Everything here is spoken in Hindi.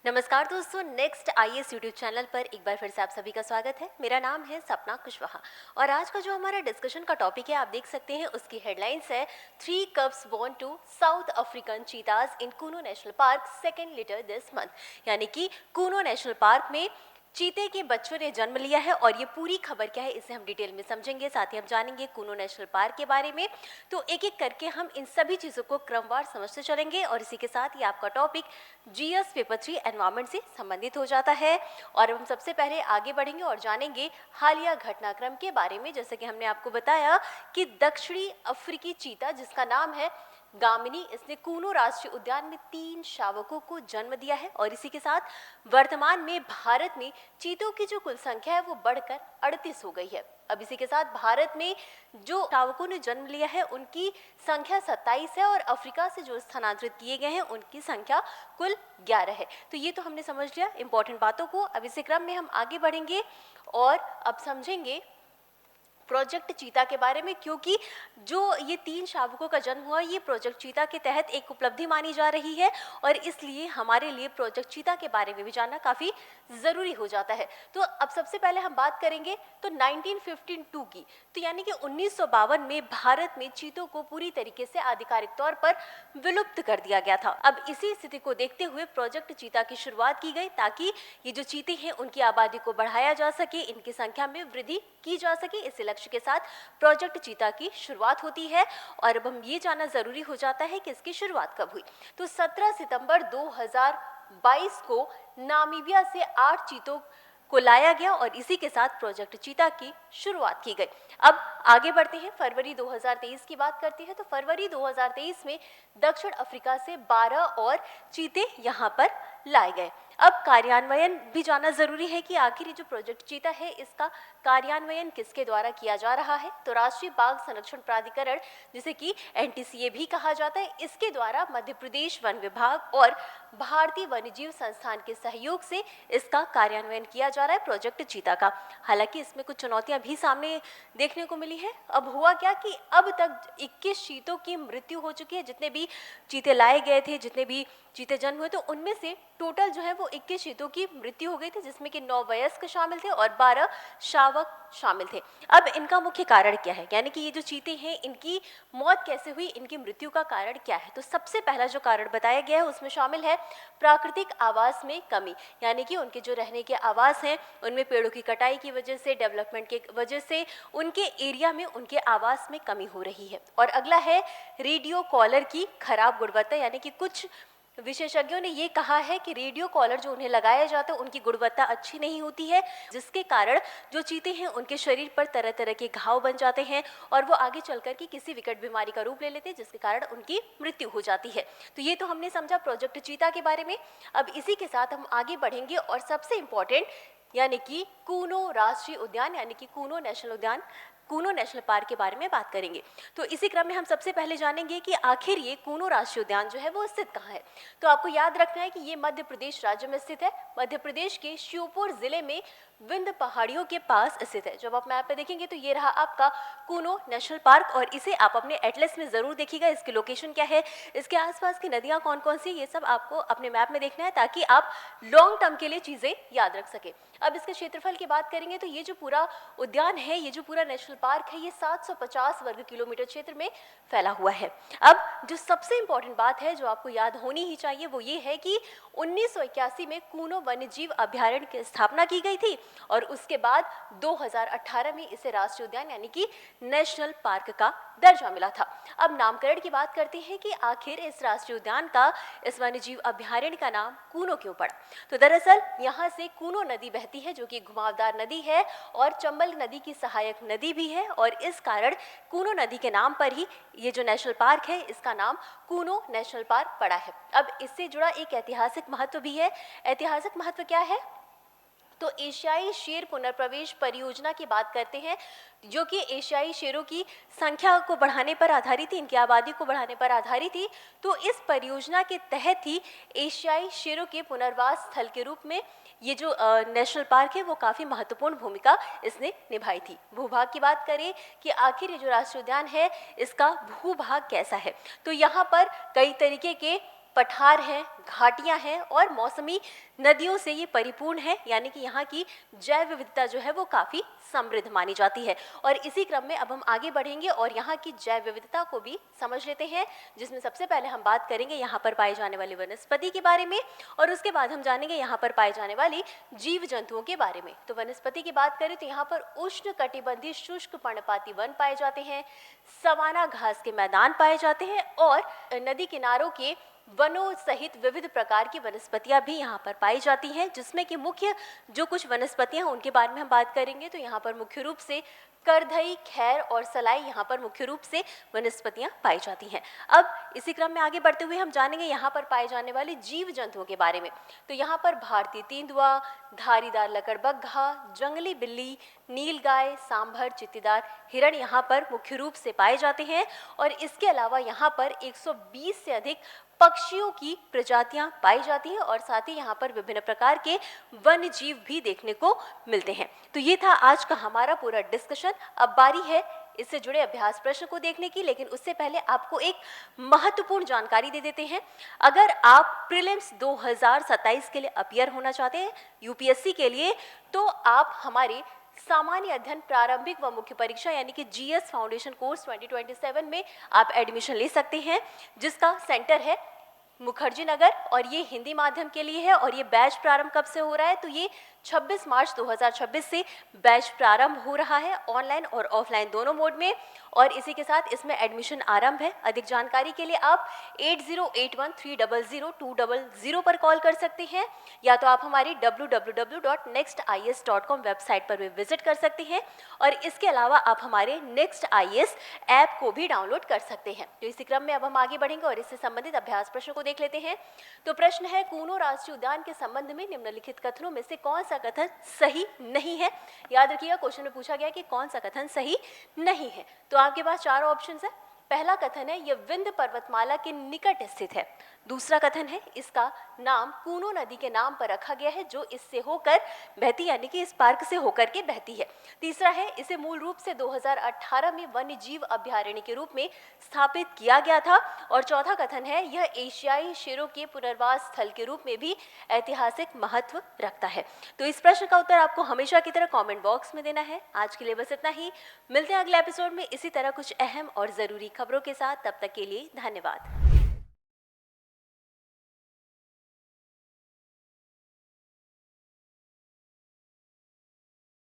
नमस्कार दोस्तों, नेक्स्ट आईएएस यूट्यूब चैनल पर एक बार फिर से आप सभी का स्वागत है। मेरा नाम है सपना कुशवाहा और आज का जो हमारा डिस्कशन का टॉपिक है आप देख सकते हैं, उसकी हेडलाइंस है 3 cubs born to south African चीताज in Kuno national park second litre this month. यानी कि कूनो नेशनल पार्क में चीते के बच्चों ने जन्म लिया है और ये पूरी खबर क्या है इसे हम डिटेल में समझेंगे। साथ ही हम जानेंगे कूनो नेशनल पार्क के बारे में। तो एक एक करके हम इन सभी चीज़ों को क्रमवार समझते चलेंगे और इसी के साथ ही आपका टॉपिक जीएस पेपर 3 एनवायरमेंट से संबंधित हो जाता है। और हम सबसे पहले आगे बढ़ेंगे और जानेंगे हालिया घटनाक्रम के बारे में। जैसे कि हमने आपको बताया कि दक्षिणी अफ्रीकी चीता जिसका नाम है गामिनी, इसने कूनो राष्ट्रीय उद्यान में 3 शावकों को जन्म दिया है और इसी के साथ वर्तमान में भारत में चीतों की जो कुल संख्या है वो बढ़कर 38 हो गई है। अब इसी के साथ भारत में जो शावकों ने जन्म लिया है उनकी संख्या 27 है और अफ्रीका से जो स्थानांतरित किए गए हैं उनकी संख्या कुल 11 है। तो ये तो हमने समझ लिया इंपॉर्टेंट बातों को। अब इसी क्रम में हम आगे बढ़ेंगे और अब समझेंगे प्रोजेक्ट चीता के बारे में, क्योंकि जो ये 3 शावकों का जन्म हुआ ये प्रोजेक्ट चीता के तहत एक उपलब्धि मानी जा रही है और इसलिए हमारे लिए प्रोजेक्ट चीता के बारे में भी जानना काफ़ी ज़रूरी हो जाता है। तो अब सबसे पहले हम बात करेंगे तो 1952 की, तो यानी कि 1952 में भारत में चीतों को पूरी तरीके से आधिकारिक तौर पर विलुप्त कर दिया गया था। अब इसी स्थिति को देखते हुए प्रोजेक्ट चीता की शुरुआत की गई ताकि ये जो चीते हैं उनकी आबादी को बढ़ाया जा सके, इनकी संख्या में वृद्धि की जा सके। इस लक्ष्य के साथ प्रोजेक्ट चीता की शुरुआत होती है और अब हम ये जानना जरूरी हो जाता है कि इसकी शुरुआत कब हुई। तो 17 सितंबर 2022 को नामीबिया से 8 चीतों को लाया गया और इसी के साथ प्रोजेक्ट चीता की शुरुआत की गई। अब आगे बढ़ते हैं, फरवरी 2023 की बात करते हैं। तो फरवरी 2023 में दक्षिण अफ्रीका से 12 और चीते यहाँ पर लाए गए। अब कार्यान्वयन भी जानना जरूरी है कि आखिर ये जो प्रोजेक्ट चीता है इसका कार्यान्वयन किसके द्वारा किया जा रहा है। तो राष्ट्रीय बाघ संरक्षण प्राधिकरण, जिसे कि एनटीसीए भी कहा जाता है, इसके द्वारा मध्य प्रदेश वन विभाग और भारतीय वन्यजीव संस्थान के सहयोग से इसका कार्यान्वयन किया जा रहा है प्रोजेक्ट चीता का। हालांकि इसमें कुछ चुनौतियां भी सामने देखने को मिली है। अब हुआ क्या कि अब तक 21 चीतों की मृत्यु हो चुकी है। जितने भी चीते लाए गए थे, जितने भी चीते जन्म हुए, तो उनमें से टोटल जो है वो 21 चीतों की मृत्यु हो गई थी, जिसमें कि 9 वयस्क शामिल थे और 12 शावक शामिल थे। अब इनका मुख्य कारण क्या है, यानी कि ये जो चीते हैं इनकी मौत कैसे हुई, इनकी मृत्यु का कारण क्या है। तो सबसे पहला जो कारण बताया गया है उसमें शामिल है प्राकृतिक आवास में कमी, यानी कि उनके जो रहने के आवास हैं उनमें पेड़ों की कटाई की वजह से, डेवलपमेंट की वजह से उनके एरिया में उनके आवास में कमी हो रही है। और अगला है रेडियो कॉलर की खराब गुणवत्ता, यानी कि कुछ विशेषज्ञों ने ये कहा है कि रेडियो कॉलर जो उन्हें लगाया जाता है उनकी गुणवत्ता अच्छी नहीं होती है, जिसके कारण जो चीते हैं उनके शरीर पर तरह तरह के घाव बन जाते हैं और वो आगे चलकर के किसी विकट बीमारी का रूप ले लेते हैं, जिसके कारण उनकी मृत्यु हो जाती है। तो ये तो हमने समझा प्रोजेक्ट चीता के बारे में। अब इसी के साथ हम आगे बढ़ेंगे और सबसे इम्पोर्टेंट यानी कि कूनो राष्ट्रीय उद्यान यानी कि कूनो नेशनल उद्यान, कूनो नेशनल पार्क के बारे में बात करेंगे। तो इसी क्रम में हम सबसे पहले जानेंगे कि आखिर ये कूनो राष्ट्रीय उद्यान जो है वो स्थित कहाँ है। तो आपको याद रखना है कि ये मध्य प्रदेश राज्य में स्थित है। मध्य प्रदेश के श्योपुर जिले में विंध्य पहाड़ियों के पास स्थित है। जब आप मैप पे देखेंगे तो ये रहा आपका कूनो नेशनल पार्क और इसे आप अपने एटलस में जरूर देखिएगा। इसकी लोकेशन क्या है, इसके आसपास की नदियां कौन कौन सी, ये सब आपको अपने मैप में देखना है ताकि आप लॉन्ग टर्म के लिए चीजें याद रख सके। अब इसके क्षेत्रफल की बात करेंगे तो ये जो पूरा उद्यान है, ये जो पूरा नेशनल पार्क है, ये 750 वर्ग किलोमीटर क्षेत्र में फैला हुआ है। अब जो सबसे इंपॉर्टेंट बात है जो आपको याद होनी ही चाहिए वो ये है कि 1981 में कूनो वन्यजीव अभयारण्य की स्थापना की गई थी और उसके बाद 2018 में इसे राष्ट्रीय उद्यान यानी कि नेशनल पार्क का दर्जा मिला था। अब नामकरण की बात करते हैं कि आखिर इस राष्ट्रीय उद्यान का, इस वन्यजीव अभयारण्य का नाम कूनो क्यों पड़ा। तो दरअसल यहाँ से कूनो नदी बहती है जो कि घुमावदार नदी है और चंबल नदी की सहायक नदी भी है और इस कारण कूनो नदी के नाम पर ही ये जो नेशनल पार्क है इसका नाम कूनो नेशनल पार्क पड़ा है। अब इससे जुड़ा एक ऐतिहासिक महत्व भी है। ऐतिहासिक महत्व क्या है, तो एशियाई शेर पुनर्प्रवेश परियोजना की बात करते हैं जो कि एशियाई शेरों की संख्या को बढ़ाने पर आधारित थी, इनकी आबादी को बढ़ाने पर आधारित थी। तो इस परियोजना के तहत ही एशियाई शेरों के पुनर्वास स्थल के रूप में ये जो नेशनल पार्क है वो काफ़ी महत्वपूर्ण भूमिका इसने निभाई थी। भूभाग की बात करें कि आखिर ये जो राष्ट्रीय उद्यान है इसका भूभाग कैसा है, तो यहाँ पर कई तरीके के पठार हैं, घाटियां हैं और मौसमी नदियों से ये परिपूर्ण है, यानी कि यहाँ की जैव विविधता जो है वो काफ़ी समृद्ध मानी जाती है। और इसी क्रम में अब हम आगे बढ़ेंगे और यहाँ की जैव विविधता को भी समझ लेते हैं, जिसमें सबसे पहले हम बात करेंगे यहाँ पर पाए जाने वाली वनस्पति के बारे में और उसके बाद हम जानेंगे यहाँ पर पाए जाने वाली जीव जंतुओं के बारे में। तो वनस्पति की बात करें तो यहाँ पर उष्ण कटिबंधीय शुष्क पर्णपाती वन पाए जाते हैं, सवाना घास के मैदान पाए जाते हैं और नदी किनारों के वनों सहित विविध प्रकार की वनस्पतियां भी यहाँ पर पाई जाती हैं, जिसमें कि मुख्य जो कुछ वनस्पतियां हैं उनके बारे में हम बात करेंगे। तो यहाँ पर मुख्य रूप से करधई, खैर और सलाई यहाँ पर मुख्य रूप से वनस्पतियां पाई जाती हैं। अब इसी क्रम में आगे बढ़ते हुए हम जानेंगे यहाँ पर पाए जाने वाले जीव जंतुओं के बारे में। तो यहाँ पर भारतीय तेंदुआ, धारीदार लकड़बग्घा, जंगली बिल्ली, नीलगाय, सांभर, चित्तीदार हिरण यहाँ पर मुख्य रूप से पाए जाते हैं और इसके अलावा यहाँ पर 120 से अधिक पक्षियों की प्रजातियां पाई जाती हैं और साथ ही यहाँ पर विभिन्न प्रकार के वन्य जीव भी देखने को मिलते हैं। तो ये था आज का हमारा पूरा डिस्कशन। अब बारी है इससे जुड़े अभ्यास प्रश्न को देखने की, लेकिन उससे पहले आपको एक महत्वपूर्ण जानकारी दे देते हैं। अगर आप प्रीलिम्स 2027 के लिए अपीयर होना चाहते हैं यूपीएससी के लिए, तो आप हमारे सामान्य अध्ययन प्रारंभिक व मुख्य परीक्षा यानी कि जीएस फाउंडेशन कोर्स 2027 में आप एडमिशन ले सकते हैं, जिसका सेंटर है मुखर्जी नगर और ये हिंदी माध्यम के लिए है। और ये बैच प्रारंभ कब से हो रहा है, तो ये 26 मार्च 2026 से बैच प्रारंभ हो रहा है, ऑनलाइन और ऑफलाइन दोनों मोड में। और इसी के साथ इसमें एडमिशन आरंभ है। अधिक जानकारी के लिए आप 8081300200 पर कॉल कर सकते हैं, या तो आप हमारी www.nextis.com वेबसाइट पर भी विजिट कर सकते हैं और इसके अलावा आप हमारे नेक्स्ट आईएएस ऐप को भी डाउनलोड कर सकते हैं। तो इसी क्रम में अब हम आगे बढ़ेंगे और इससे संबंधित अभ्यास प्रश्नों को देख लेते हैं। तो प्रश्न है, कूनो राष्ट्रीय उद्यान के संबंध में निम्नलिखित कथनों में से कौन सा कथन सही नहीं है। याद रखिएगा, क्वेश्चन में पूछा गया कि कौन सा कथन सही नहीं है। तो आपके पास चार ऑप्शंस है। पहला कथन है, यह विंध्य पर्वतमाला के निकट स्थित है। दूसरा कथन है, इसका नाम कूनो नदी के नाम पर रखा गया है जो इससे होकर बहती यानी कि इस पार्क से होकर के बहती है। तीसरा है, इसे मूल रूप से 2018 में वन्य जीव अभयारण्य के रूप में स्थापित किया गया था। और चौथा कथन है, यह एशियाई शेरों के पुनर्वास स्थल के रूप में भी ऐतिहासिक महत्व रखता है। तो इस प्रश्न का उत्तर आपको हमेशा की तरह कॉमेंट बॉक्स में देना है। आज के लिए बस इतना ही। मिलते हैं अगले एपिसोड में इसी तरह कुछ अहम और जरूरी खबरों के साथ। तब तक के लिए धन्यवाद।